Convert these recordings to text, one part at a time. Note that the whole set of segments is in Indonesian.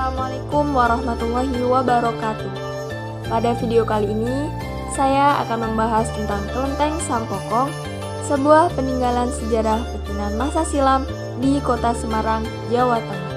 Assalamualaikum warahmatullahi wabarakatuh. Pada video kali ini, saya akan membahas tentang Kelenteng Sampokong, sebuah peninggalan sejarah pecinan masa silam di Kota Semarang, Jawa Tengah.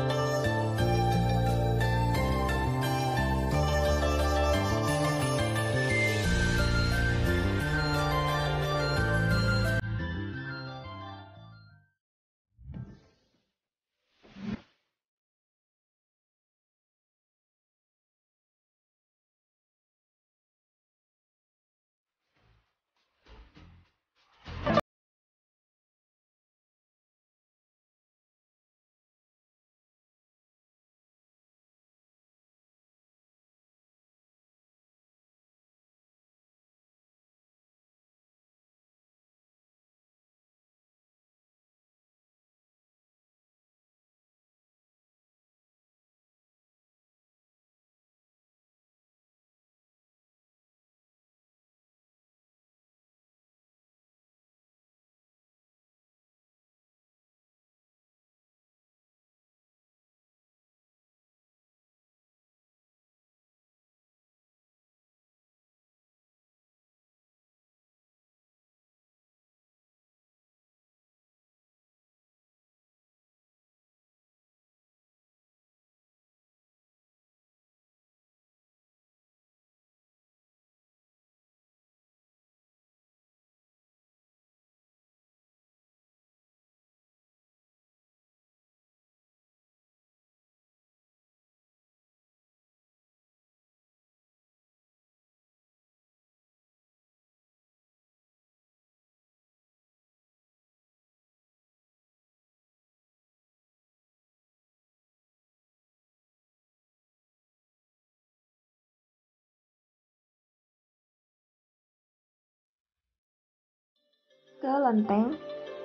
Kelenteng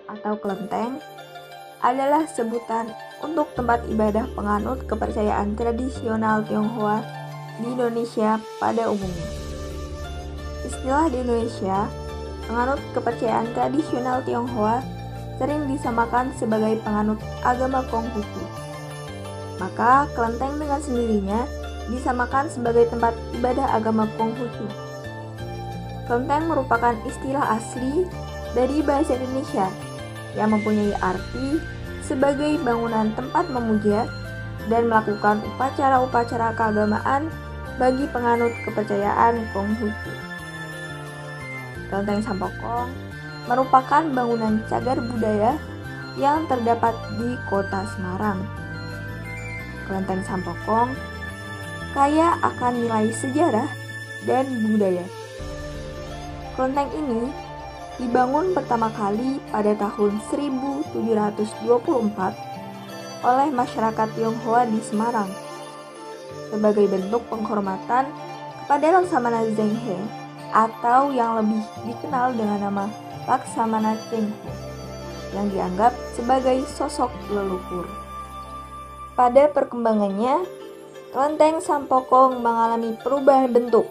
atau kelenteng adalah sebutan untuk tempat ibadah penganut kepercayaan tradisional Tionghoa di Indonesia pada umumnya. Istilah di Indonesia, penganut kepercayaan tradisional Tionghoa sering disamakan sebagai penganut agama Konghucu. Maka kelenteng dengan sendirinya disamakan sebagai tempat ibadah agama Konghucu. Kelenteng merupakan istilah asli dari bahasa Indonesia yang mempunyai arti sebagai bangunan tempat memuja dan melakukan upacara-upacara keagamaan bagi penganut kepercayaan Konghucu. Kelenteng Sampokong merupakan bangunan cagar budaya yang terdapat di Kota Semarang. Kelenteng Sampokong kaya akan nilai sejarah dan budaya. Kelenteng ini dibangun pertama kali pada tahun 1724 oleh masyarakat Tionghoa di Semarang sebagai bentuk penghormatan kepada Laksamana Zheng He atau yang lebih dikenal dengan nama Laksamana Cheng Ho yang dianggap sebagai sosok leluhur. Pada perkembangannya, Kelenteng Sampokong mengalami perubahan bentuk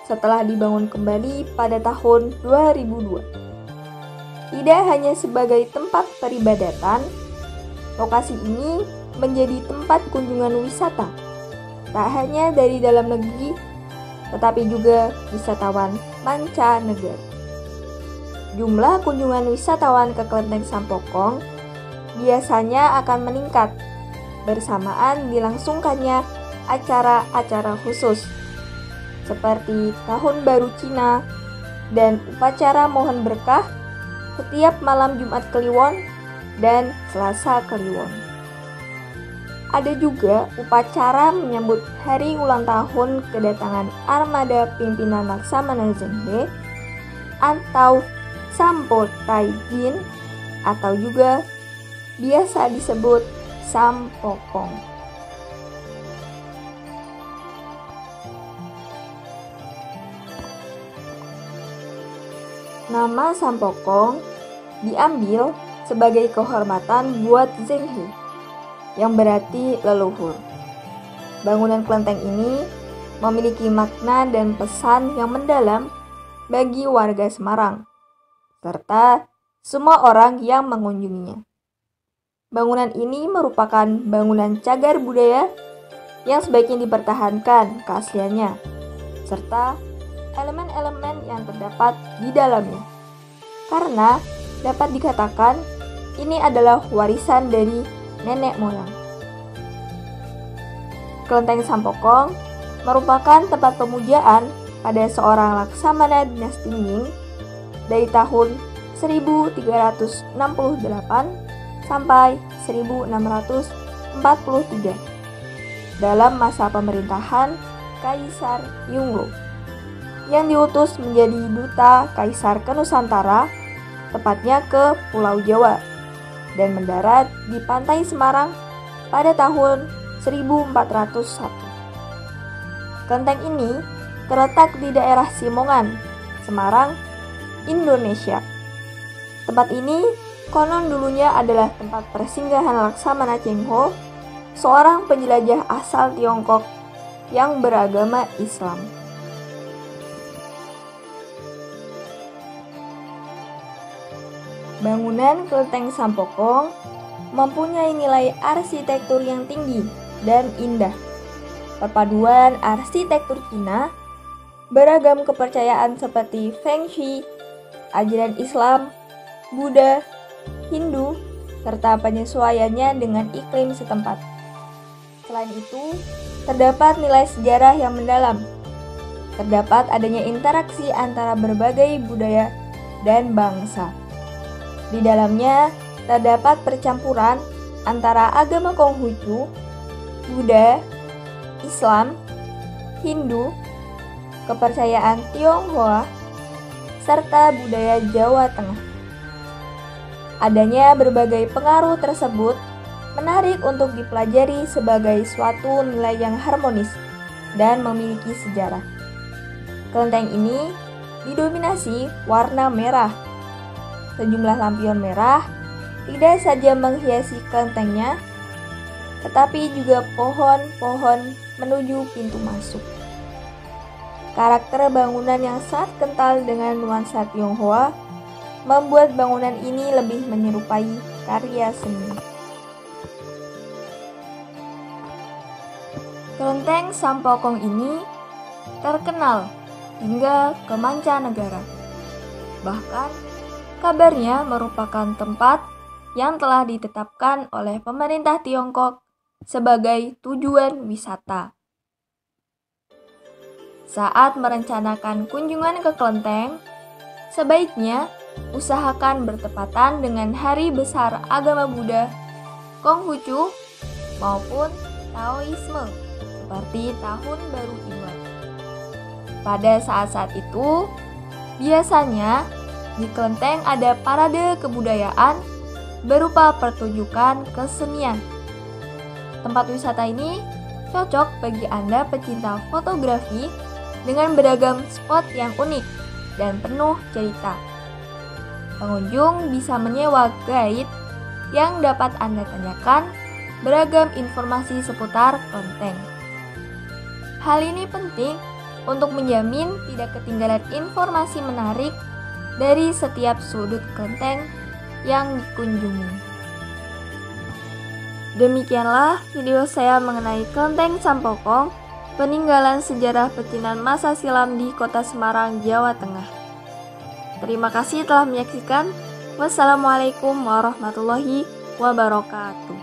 setelah dibangun kembali pada tahun 2002. Tidak hanya sebagai tempat peribadatan, lokasi ini menjadi tempat kunjungan wisata, tak hanya dari dalam negeri, tetapi juga wisatawan mancanegara. Jumlah kunjungan wisatawan ke Kelenteng Sampokong biasanya akan meningkat bersamaan dilangsungkannya acara-acara khusus seperti Tahun Baru Cina dan upacara mohon berkah setiap malam Jumat Kliwon dan Selasa Kliwon. Ada juga upacara menyambut hari ulang tahun kedatangan armada pimpinan Laksamana Zheng He atau Sampo Taijin atau juga biasa disebut Sampokong. Nama Sampokong diambil sebagai kehormatan buat Zheng He, yang berarti leluhur. Bangunan kelenteng ini memiliki makna dan pesan yang mendalam bagi warga Semarang, serta semua orang yang mengunjunginya. Bangunan ini merupakan bangunan cagar budaya yang sebaiknya dipertahankan keasliannya, serta elemen-elemen yang terdapat di dalamnya. Karena dapat dikatakan ini adalah warisan dari nenek moyang. Kelenteng Sampokong merupakan tempat pemujaan pada seorang laksamana dinasti Ming dari tahun 1368 sampai 1643 dalam masa pemerintahan Kaisar Yongle yang diutus menjadi duta Kaisar ke Nusantara, tepatnya ke Pulau Jawa, dan mendarat di pantai Semarang pada tahun 1401. Kelenteng ini terletak di daerah Simongan, Semarang, Indonesia. Tempat ini konon dulunya adalah tempat persinggahan Laksamana Cheng Ho, seorang penjelajah asal Tiongkok yang beragama Islam. Bangunan Kelenteng Sampokong mempunyai nilai arsitektur yang tinggi dan indah. Perpaduan arsitektur Cina, beragam kepercayaan seperti Feng Shui, ajaran Islam, Buddha, Hindu, serta penyesuaiannya dengan iklim setempat. Selain itu, terdapat nilai sejarah yang mendalam. Terdapat adanya interaksi antara berbagai budaya dan bangsa. Di dalamnya terdapat percampuran antara agama Konghucu, Buddha, Islam, Hindu, kepercayaan Tionghoa, serta budaya Jawa Tengah. Adanya berbagai pengaruh tersebut menarik untuk dipelajari sebagai suatu nilai yang harmonis dan memiliki sejarah. Kelenteng ini didominasi warna merah. Sejumlah lampion merah tidak saja menghiasi kelentengnya, tetapi juga pohon-pohon menuju pintu masuk. Karakter bangunan yang sangat kental dengan nuansa Tionghoa membuat bangunan ini lebih menyerupai karya seni. Kelenteng Sampokong ini terkenal hingga ke mancanegara. Bahkan kabarnya merupakan tempat yang telah ditetapkan oleh pemerintah Tiongkok sebagai tujuan wisata. Saat merencanakan kunjungan ke kelenteng, sebaiknya usahakan bertepatan dengan hari besar agama Buddha, Konghucu, maupun Taoisme, seperti Tahun Baru Imlek. Pada saat-saat itu, biasanya di kelenteng ada parade kebudayaan berupa pertunjukan kesenian. Tempat wisata ini cocok bagi Anda pecinta fotografi dengan beragam spot yang unik dan penuh cerita. Pengunjung bisa menyewa guide yang dapat Anda tanyakan beragam informasi seputar kelenteng. Hal ini penting untuk menjamin tidak ketinggalan informasi menarik dari setiap sudut kelenteng yang dikunjungi. Demikianlah video saya mengenai Kelenteng Sampokong, peninggalan sejarah pecinan masa silam di Kota Semarang, Jawa Tengah. Terima kasih telah menyaksikan. Wassalamualaikum warahmatullahi wabarakatuh.